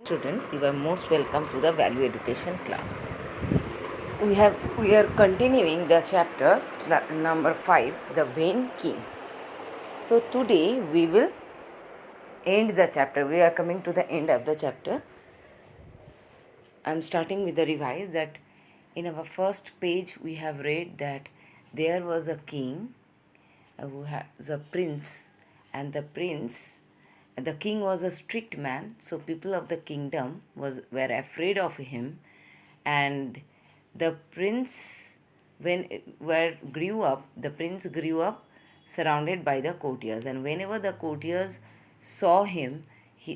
Students, you are most welcome to the value education class. We are continuing the chapter number 5, the vain king. So today we will end the chapter. We are coming to the end of the chapter. I am starting with the revise that in our first page we have read that there was a king who has a prince, and the king was a strict man, so people of the kingdom were afraid of him. And the prince the prince grew up surrounded by the courtiers, and whenever the courtiers saw him,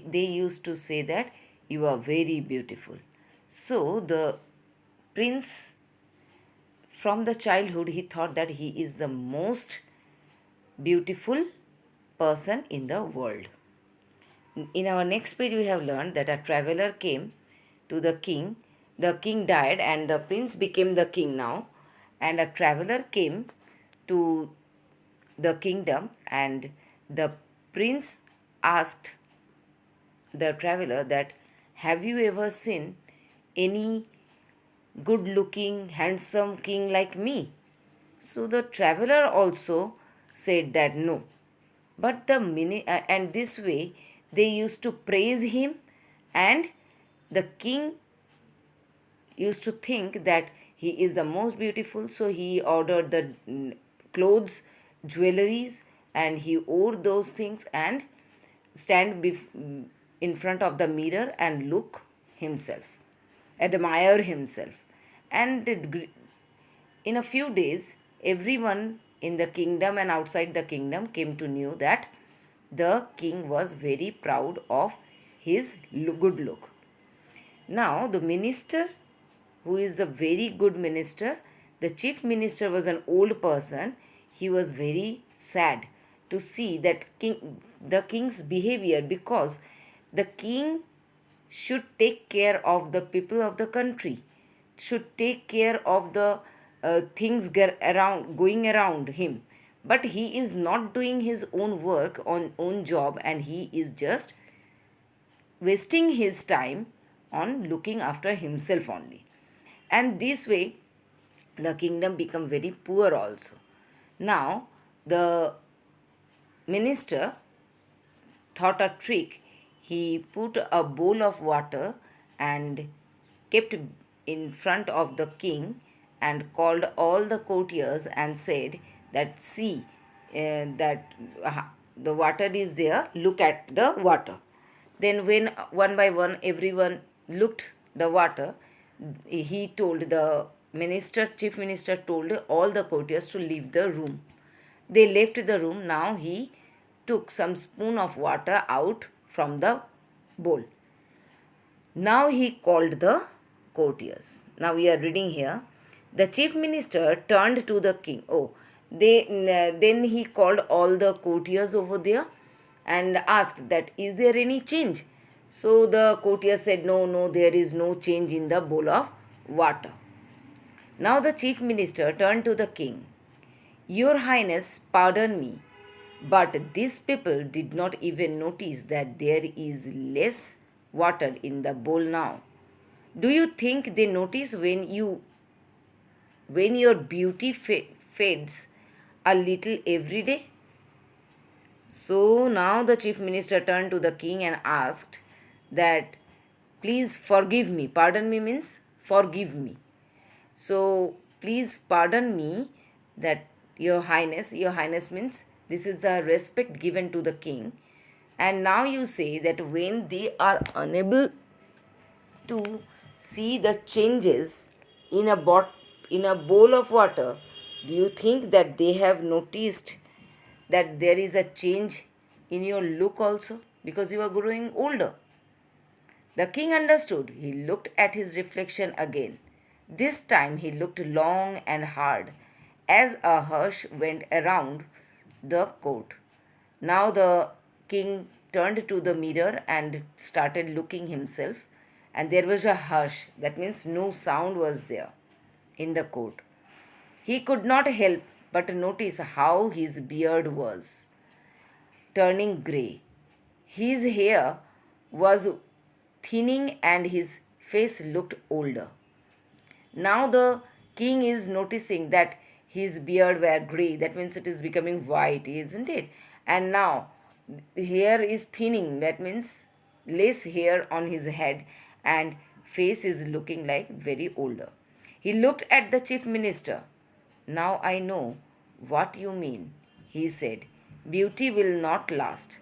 they used to say that you are very beautiful. So the prince, from the childhood, he thought that he is the most beautiful person in the world. In our next page, we have learned that a traveler came to the king. The king died, and the prince became the king now. And a traveler came to the kingdom, and the prince asked the traveler that, have you ever seen any good looking, handsome king like me? So the traveler also said that no. But and this way they used to praise him, and the king used to think that he is the most beautiful, so he ordered the clothes, jewelries, and he wore those things and in front of the mirror and look himself, admire himself. And in a few days, everyone in the kingdom and outside the kingdom came to know that the king was very proud of his good look. Now, the minister, who is a very good minister, the chief minister was an old person. He was very sad to see that the king's behavior, because the king should take care of the people of the country, should take care of the things going around him. But he is not doing his own work on own job, and he is just wasting his time on looking after himself only. And this way the kingdom become very poor also. Now the minister thought a trick. He put a bowl of water and kept in front of the king, and called all the courtiers and said that, see, that the water is there, look at the water. Then when one by one everyone looked the water, he told the chief minister told all the courtiers to leave the room. They left the room. Now he took some spoon of water out from the bowl. Now he called the courtiers. Now we are reading here. The chief minister turned to the king. Then he called all the courtiers over there and asked that, is there any change? So the courtiers said, no, there is no change in the bowl of water. Now the chief minister turned to the king. Your Highness, pardon me, but these people did not even notice that there is less water in the bowl now. Do you think they notice when your beauty fades a little every day? So now the chief minister turned to the king and asked that, please forgive me. Pardon me means forgive me. So please pardon me that your highness means this is the respect given to the king. And now you say that when they are unable to see the changes in a bowl of water, do you think that they have noticed that there is a change in your look also, because you are growing older? The king understood. He looked at his reflection again. This time he looked long and hard as a hush went around the court. Now the king turned to the mirror and started looking himself, and there was a hush. That means no sound was there in the court. He could not help but notice how his beard was turning grey. His hair was thinning and his face looked older. Now the king is noticing that his beard were grey. That means it is becoming white, isn't it? And now hair is thinning. That means less hair on his head and face is looking like very older. He looked at the chief minister. Now I know what you mean, he said. Beauty will not last.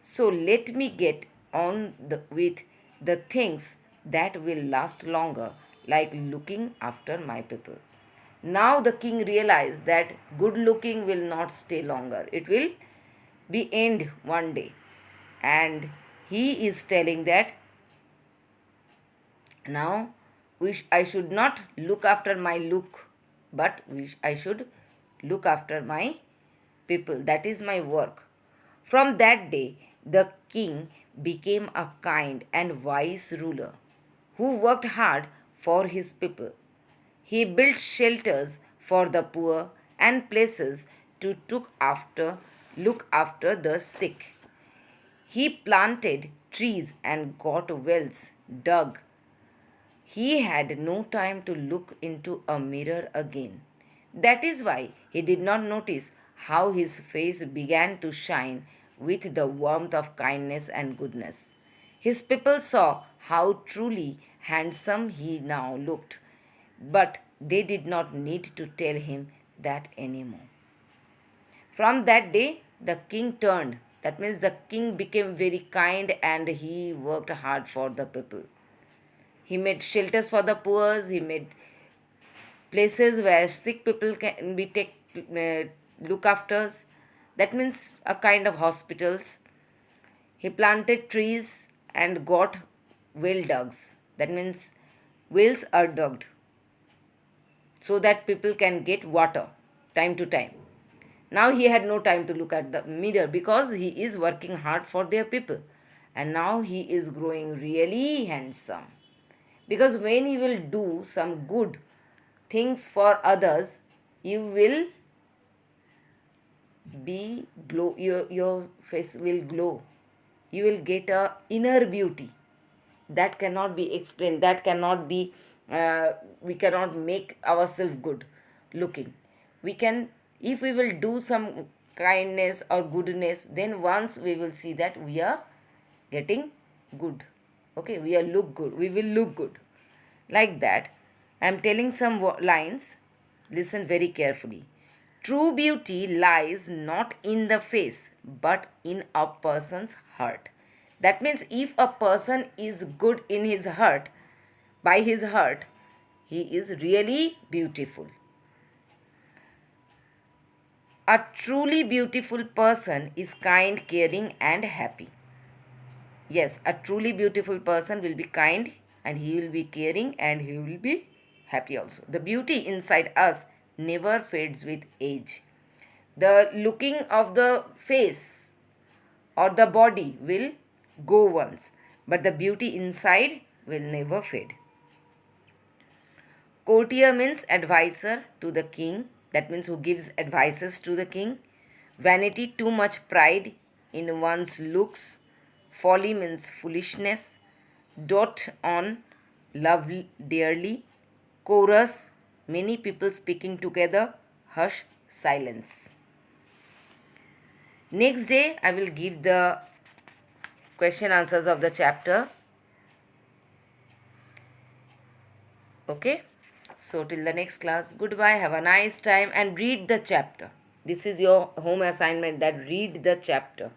So let me get on with the things that will last longer, like looking after my people. Now the king realized that good looking will not stay longer. It will be end one day. And he is telling that now I should not look after my look, but I should look after my people. That is my work. From that day, the king became a kind and wise ruler who worked hard for his people. He built shelters for the poor and places to look after the sick. He planted trees and got wells dug. He had no time to look into a mirror again. That is why he did not notice how his face began to shine with the warmth of kindness and goodness. His people saw how truly handsome he now looked, but they did not need to tell him that anymore. From that day, the king turned. That means the king became very kind and he worked hard for the people. He made shelters for the poor. He made places where sick people can be look afters. That means a kind of hospitals. He planted trees and got well dugs. That means wells are dug so that people can get water time to time. Now he had no time to look at the mirror because he is working hard for their people. And now he is growing really handsome. Because when you will do some good things for others, you will be glow, your face will glow. You will get a inner beauty that cannot be explained, that cannot be we cannot make ourselves good looking. We can, if we will do some kindness or goodness, then once we will see that we are getting good. Okay, we will look good. Like that, I am telling some lines. Listen very carefully. True beauty lies not in the face but in a person's heart. That means if a person is good in his heart, by his heart, he is really beautiful. A truly beautiful person is kind, caring, and happy. Yes, a truly beautiful person will be kind and he will be caring and he will be happy also. The beauty inside us never fades with age. The looking of the face or the body will go once, but the beauty inside will never fade. Courtier means advisor to the king. That means who gives advices to the king. Vanity, too much pride in one's looks. Folly means foolishness. Dot on, love dearly. Chorus, many people speaking together. Hush, silence. Next day, I will give the question answers of the chapter. Okay. So, till the next class, goodbye. Have a nice time and read the chapter. This is your home assignment, that read the chapter.